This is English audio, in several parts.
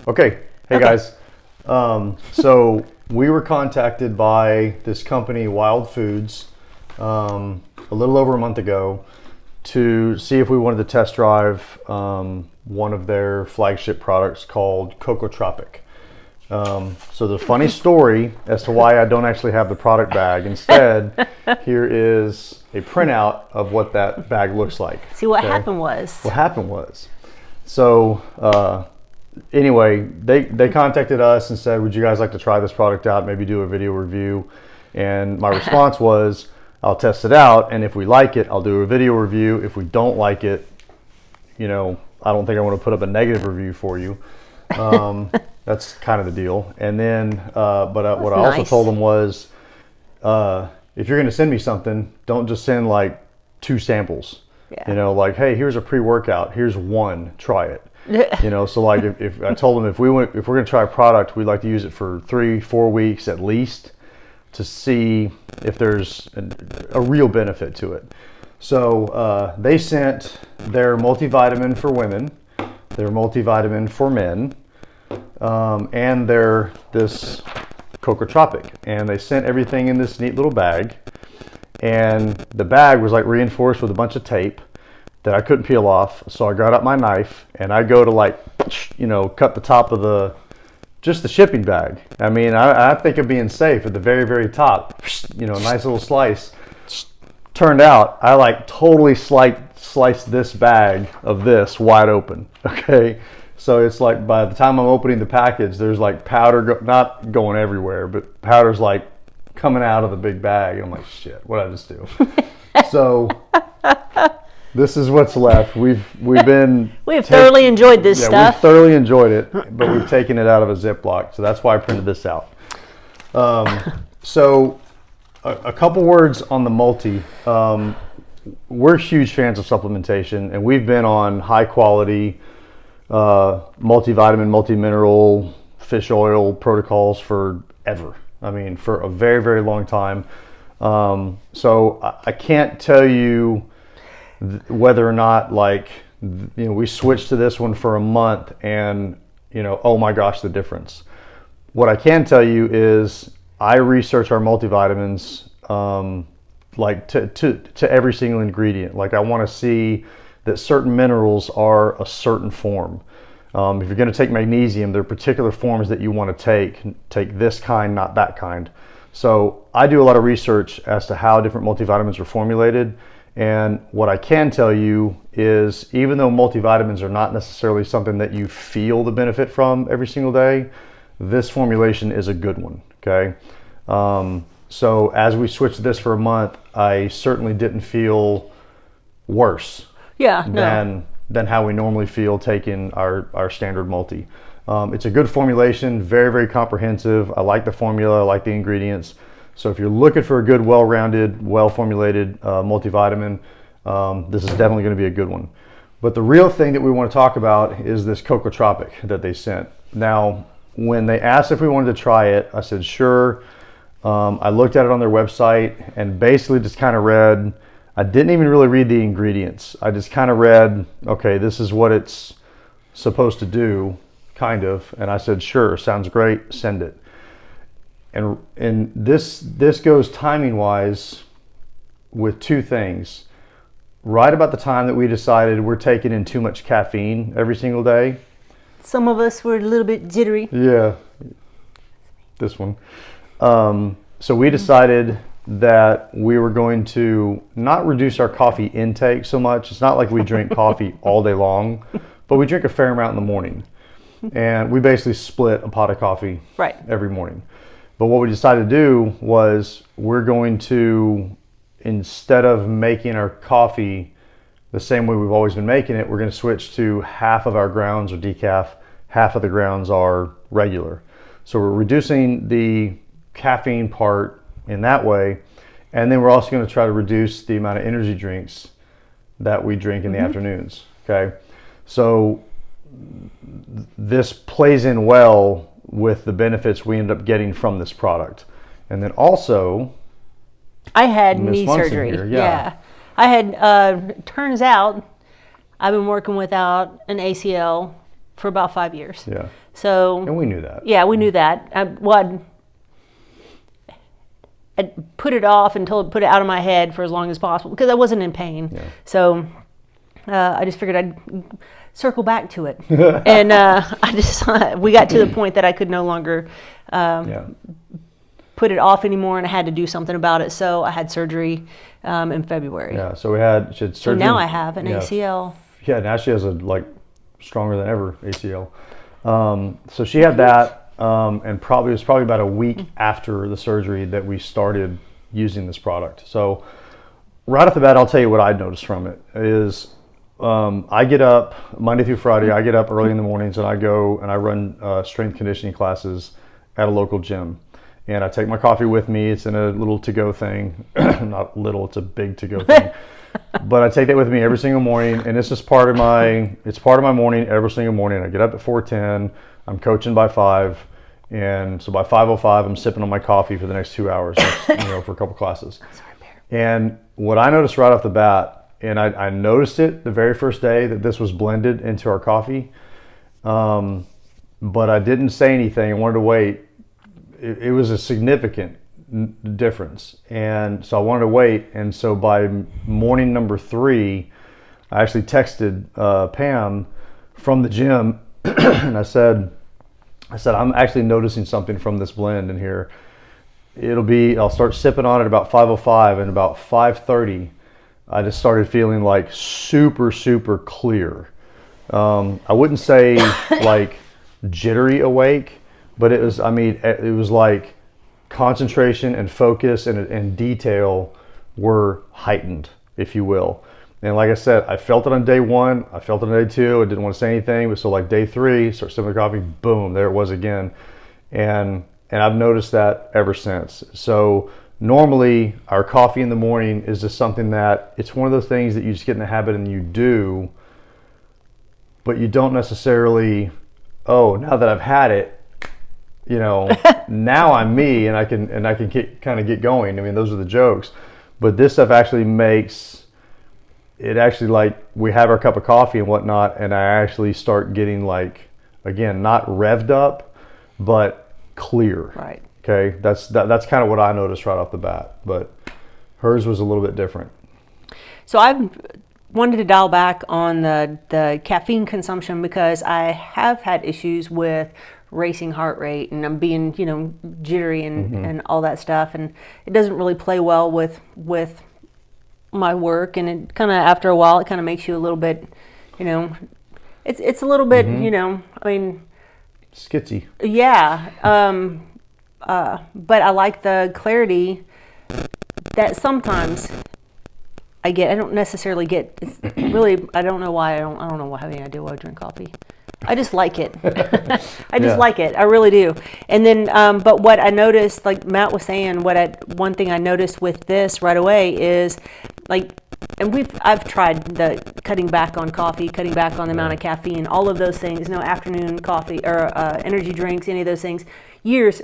Okay. Hey guys. So we were contacted by this company, Wild Foods, a little over a month ago to see if we wanted to test drive one of their flagship products called Cocotropic. So the funny story as to why I don't actually have the product bag. Instead, here is a printout of what that bag looks like. See, what happened was. So anyway, they contacted us and said, would you guys like to try this product out, maybe do a video review? And my response was, I'll test it out, and if we like it, I'll do a video review. If we don't like it, you know, I don't think I want to put up a negative review for you. That's kind of the deal. And then, what I also told them was, if you're going to send me something, don't just send like 2 samples. Yeah. You know, like, hey, here's a pre-workout. Here's one. Try it. You know, so like if I told them if we're going to try a product, we'd like to use it for 3-4 weeks at least to see if there's a real benefit to it. So they sent their multivitamin for women, their multivitamin for men, and this Cocotropic, and they sent everything in this neat little bag, and the bag was like reinforced with a bunch of tape that I couldn't peel off. So I got out my knife and I go to, like, you know, cut the top of just the shipping bag. I mean, I think of being safe at the very, very top, you know, nice little slice. Turned out I like totally sliced this bag of this wide open. Okay. So it's like by the time I'm opening the package, there's like powder, not going everywhere, but powder's like coming out of the big bag. And I'm like, shit, what did I just do? So this is what's left. We have thoroughly enjoyed this stuff. We've thoroughly enjoyed it, but we've taken it out of a Ziploc. So that's why I printed this out. So a couple words on the multi. We're huge fans of supplementation, and we've been on high quality multivitamin, multimineral, fish oil protocols forever. I mean, for a very, very long time. So I can't tell you whether or not, like, you know, we switched to this one for a month and, you know, oh my gosh, the difference. What I can tell you is I research our multivitamins like to every single ingredient. Like, I want to see that certain minerals are a certain form. If you're going to take magnesium, there are particular forms that you want to take this kind, not that kind. So I do a lot of research as to how different multivitamins are formulated. And what I can tell you is, even though multivitamins are not necessarily something that you feel the benefit from every single day, this formulation is a good one, okay? So as we switched to this for a month, I certainly didn't feel worse than how we normally feel taking our standard multi. It's a good formulation, very, very comprehensive. I like the formula, I like the ingredients. So if you're looking for a good, well-rounded, well-formulated multivitamin, this is definitely going to be a good one. But the real thing that we want to talk about is this Cocotropic that they sent. Now, when they asked if we wanted to try it, I said, sure. I looked at it on their website and basically just kind of read. I didn't even really read the ingredients. I just kind of read, okay, this is what it's supposed to do, kind of. And I said, sure, sounds great, send it. And this goes timing wise with 2 things. Right about the time that we decided we're taking in too much caffeine every single day. Some of us were a little bit jittery. Yeah, this one. So we decided that we were going to not reduce our coffee intake so much. It's not like we drink coffee all day long, but we drink a fair amount in the morning. And we basically split a pot of coffee every morning. But what we decided to do was we're going to, instead of making our coffee the same way we've always been making it, we're going to switch to half of our grounds are decaf, half of the grounds are regular. So we're reducing the caffeine part in that way. And then we're also going to try to reduce the amount of energy drinks that we drink in the afternoons. Okay. So this plays in well with the benefits we end up getting from this product. And then also, I had knee Munson surgery. Here, yeah. I had, turns out I've been working without an ACL for about 5 years. Yeah. So And we knew that. yeah, we knew that. I'd put it off and put it out of my head for as long as possible because I wasn't in pain. Yeah. So I just figured I'd circle back to it. And we got to the point that I could no longer put it off anymore, and I had to do something about it. So I had surgery in February. Yeah, so she had surgery. So now I have an ACL. Yeah, now she has a stronger than ever ACL. So she had that. And it was probably about a week after the surgery that we started using this product. So right off the bat, I'll tell you what I noticed from it is I get up Monday through Friday. I get up early in the mornings and I go and I run strength conditioning classes at a local gym. And I take my coffee with me. It's in a little to-go thing. Not little, it's a big to-go thing. But I take that with me every single morning, and it's just part of my morning every single morning. I get up at 4:10. I'm coaching by 5, and so by 5:05, I'm sipping on my coffee for the next 2 hours, for a couple classes. And what I noticed right off the bat, and I noticed it the very first day that this was blended into our coffee, but I didn't say anything. I wanted to wait. It was a significant difference, and so I wanted to wait. And so by morning number 3, I actually texted Pam from the gym, and I said, I'm actually noticing something from this blend in here. I'll start sipping on it about 5:05, and about 5:30, I just started feeling like super, super clear. I wouldn't say like jittery awake, but it was like concentration and focus and detail were heightened, if you will. And like I said, I felt it on day 1, I felt it on day 2, I didn't want to say anything, but so like day 3, start sipping the coffee, boom, there it was again. And I've noticed that ever since. So normally our coffee in the morning is just something that it's one of those things that you just get in the habit and you do, but you don't necessarily, now that I've had it, now I'm me and I can kind of get going. I mean, those are the jokes, but this stuff actually makes it actually like we have our cup of coffee and whatnot, and I actually start getting again, not revved up, but clear. Right. Okay. That's kind of what I noticed right off the bat, but hers was a little bit different. So I've wanted to dial back on the caffeine consumption because I have had issues with racing heart rate, and I'm being, jittery and all that stuff, and it doesn't really play well with my work, and it kind of, after a while, it kind of makes you a little bit, it's a little bit, skitsy. Yeah. But I like the clarity that sometimes I get. I don't necessarily get. It's really, I don't know why. I don't have any idea why I drink coffee. I just like it. I just like it. I really do. And then, but what I noticed, like Matt was saying, one thing I noticed with this right away is I've tried the cutting back on coffee, cutting back on the amount of caffeine, all of those things, no afternoon coffee or energy drinks, any of those things,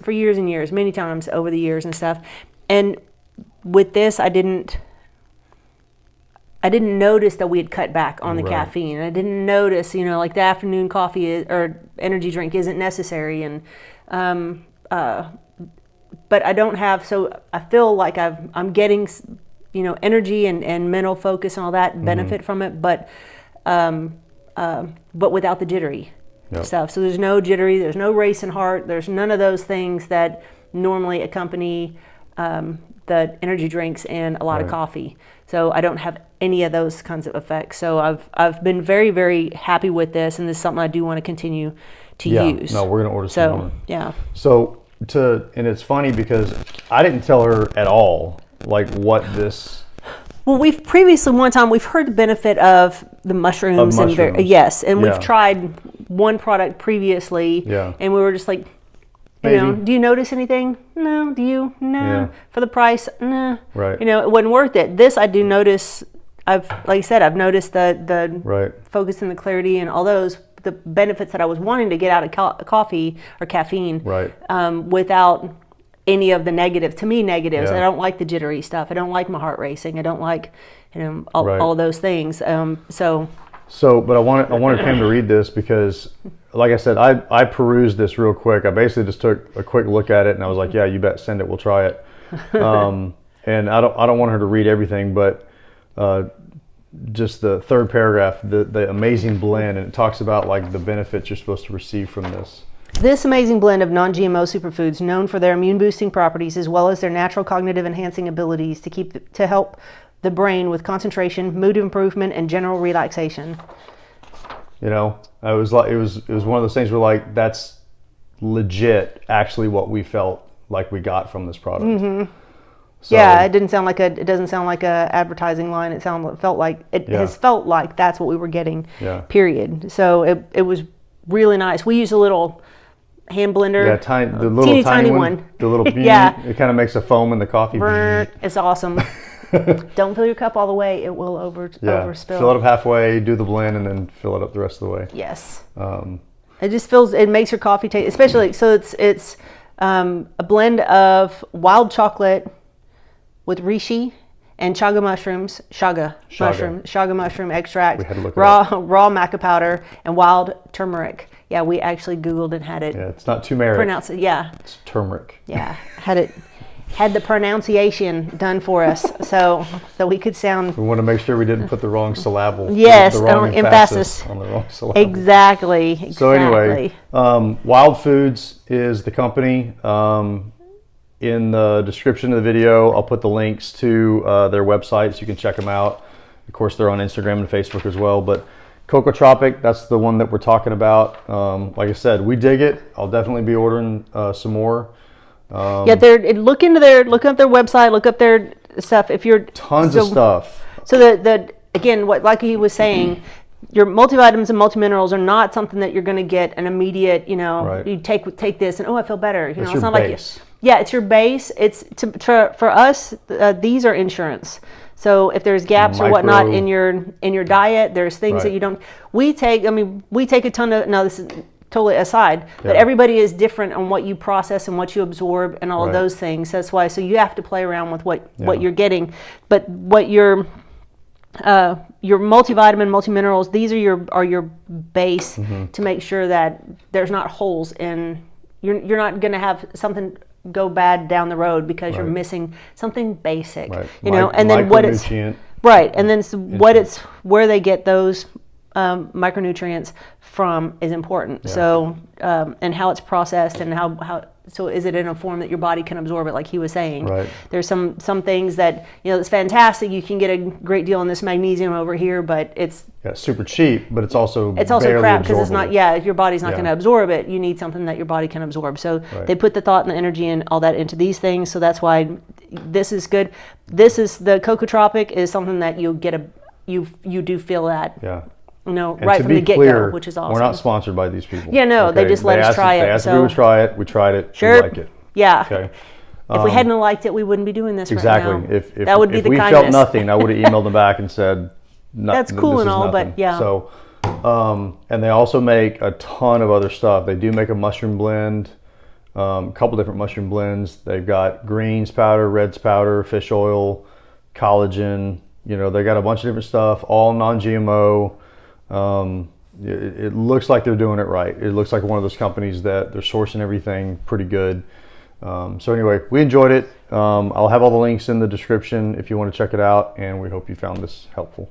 for years and years, many times over the years and stuff. And with this, I didn't notice that we had cut back on the caffeine. I didn't notice, the afternoon coffee or energy drink isn't necessary. And but I don't have, so I feel like I'm getting, energy and mental focus and all that benefit from it, but without the jittery stuff. So there's no jittery, there's no racing heart, there's none of those things that normally accompany the energy drinks and a lot of coffee. So I don't have any of those kinds of effects. So I've been very, very happy with this, and this is something I do want to continue to use. No, we're going to order some more. Yeah. So and it's funny because I didn't tell her at all what this. Well, we've previously one time we've heard the benefit of the mushrooms. And we've tried one product previously, and we were just like, do you notice anything? No. Do you? No. Yeah. For the price? No. Right. It wasn't worth it. This I do notice. I've noticed the focus and the clarity and all those the benefits that I was wanting to get out of coffee or caffeine. Right. Without any of the negatives. I don't like the jittery stuff. I don't like my heart racing. I don't like all of those things. So So, but I wanted Pam to read this because, like I said, I perused this real quick. I basically just took a quick look at it and I was like, yeah, you bet, send it, we'll try it. And I don't want her to read everything, but just the third paragraph, the amazing blend, and it talks about like the benefits you're supposed to receive from this. This amazing blend of non-GMO superfoods, known for their immune-boosting properties as well as their natural cognitive enhancing abilities to help the brain with concentration, mood improvement, and general relaxation. You know, it was one of those things where like that's legit, actually what we felt like we got from this product. Mm-hmm. So, yeah, it doesn't sound like a advertising line. It felt like has felt like that's what we were getting. Yeah. Period. So it was really nice. We use a little hand blender. Yeah, the little tiny one. The little yeah. It kind of makes a foam in the coffee. It's awesome. Don't fill your cup all the way; it will overspill. Fill it up halfway, do the blend, and then fill it up the rest of the way. Yes. It makes your coffee taste, especially so. It's a blend of wild chocolate with reishi and chaga mushroom extract, raw maca powder, and wild turmeric. Yeah, we actually Googled and had it. Yeah, it's not turmeric. Pronounce it. Yeah. It's turmeric. Yeah, had the pronunciation done for us, so we could sound. We want to make sure we didn't put the wrong syllable. Yes, the wrong emphasis on the wrong syllable. Exactly. So anyway, Wild Foods is the company. In the description of the video, I'll put the links to their websites. You can check them out. Of course, they're on Instagram and Facebook as well. But Cocotropic, that's the one that we're talking about. Like I said, we dig it. I'll definitely be ordering some more. Look up their website, look up their stuff. If you're tons of stuff. So again, what like he was saying, your multivitamins and multiminerals are not something that you're going to get an immediate. Right. You take this and I feel better. It's it's your not base. It's your base. It's for us. These are insurance. So if there's gaps or whatnot in your diet, there's things that you don't. We take a ton of. Now this is totally aside, but everybody is different on what you process and what you absorb and all of those things. That's why. So you have to play around with what you're getting, but what your multivitamin, multiminerals, these are your base to make sure that there's not holes in. You're not going to have something go bad down the road because you're missing something basic, and then what it's and then where they get those micronutrients from is important. So and how it's processed and how so is it in a form that your body can absorb it, like he was saying. There's some things that it's fantastic. You can get a great deal on this magnesium over here, but it's super cheap, but it's also crap because it's not. Your body's not going to absorb it. You need something that your body can absorb. So they put the thought and the energy and all that into these things. So that's why this is good. This is the Cocotropic is something that you do feel that. Yeah. Right from the get-go, which is awesome. We're not sponsored by these people. Yeah, no, they just let us try it. They asked if we would try it. We tried it. Sure. We like it. Yeah. Okay. If we hadn't liked it, we wouldn't be doing this right now. Exactly. That would be if the we kindness. felt nothing, I would have emailed them back and said, that's cool and all, nothing. But yeah. So, and they also make a ton of other stuff. They do make a mushroom blend, a couple different mushroom blends. They've got greens powder, reds powder, fish oil, collagen. They got a bunch of different stuff, all non-GMO. It looks like they're doing it right. It looks like one of those companies that they're sourcing everything pretty good. So anyway, we enjoyed it. I'll have all the links in the description if you want to check it out, and we hope you found this helpful.